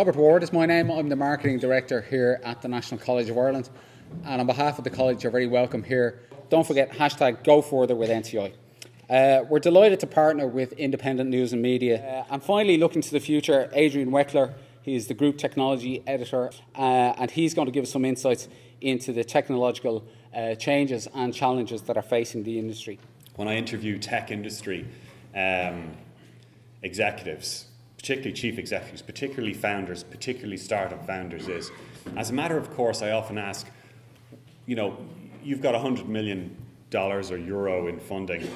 Robert Ward is my name. I'm the Marketing Director here at the National College of Ireland. And on behalf of the College, you're very welcome here. Don't forget, #GoFurther with NCI. We're delighted to partner with Independent News and Media. And finally, looking to the future, Adrian Weckler, he's the Group Technology Editor, and he's going to give us some insights into the technological changes and challenges that are facing the industry. When I interview tech industry executives, particularly chief executives, particularly founders, particularly startup founders, is, as a matter of course, I often ask, you've got $100 million or euro in funding.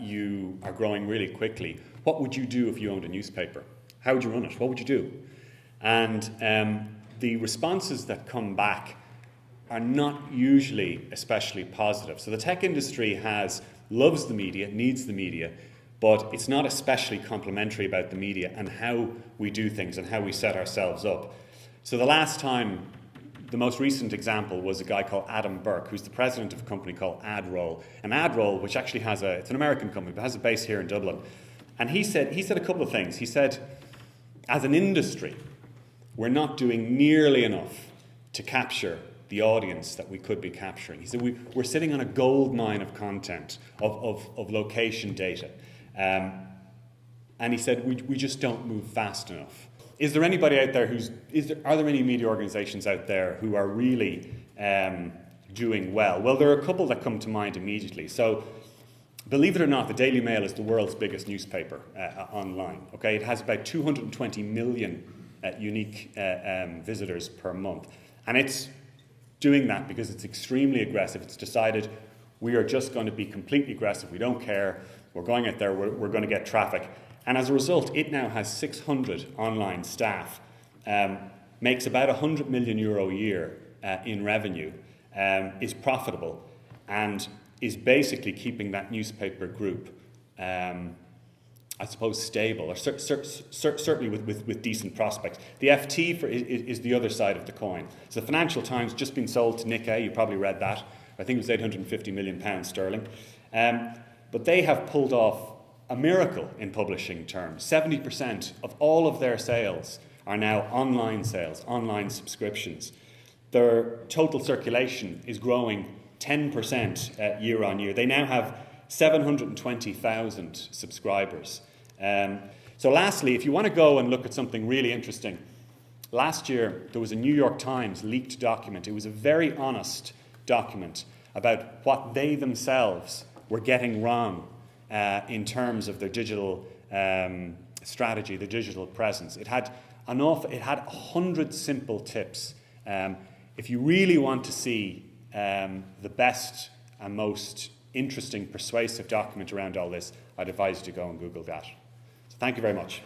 You are growing really quickly. What would you do if you owned a newspaper? How would you run it? What would you do? And the responses that come back are not usually especially positive. So the tech industry loves the media, needs the media, but it's not especially complimentary about the media and how we do things and how we set ourselves up. So the most recent example was a guy called Adam Burke, who's the president of a company called AdRoll. And AdRoll, which actually it's an American company, but has a base here in Dublin. And he said a couple of things. He said, as an industry, we're not doing nearly enough to capture the audience that we could be capturing. He said, we're sitting on a gold mine of content, of location data. And he said, we just don't move fast enough. Is there anybody out there are there any media organizations out there who are really doing well? Well, there are a couple that come to mind immediately. So, believe it or not, the Daily Mail is the world's biggest newspaper online. Okay, it has about 220 million unique visitors per month. And it's doing that because it's extremely aggressive. It's decided we are just going to be completely aggressive. We don't care. We're going out there. We're going to get traffic. And as a result, it now has 600 online staff, makes about €100 million a year in revenue, is profitable, and is basically keeping that newspaper group, I suppose, stable, or certainly with decent prospects. The FT is the other side of the coin. So the Financial Times just been sold to Nikkei. You probably read that. I think it was £850 million sterling. But they have pulled off a miracle in publishing terms. 70% of all of their sales are now online sales, online subscriptions. Their total circulation is growing 10% year on year. They now have 720,000 subscribers. So lastly, if you want to go and look at something really interesting, last year there was a New York Times leaked document. It was a very honest document about what they themselves were getting wrong in terms of their digital strategy, the digital presence. It had 100 simple tips. If you really want to see the best and most interesting, persuasive document around all this, I'd advise you to go and Google that. So thank you very much.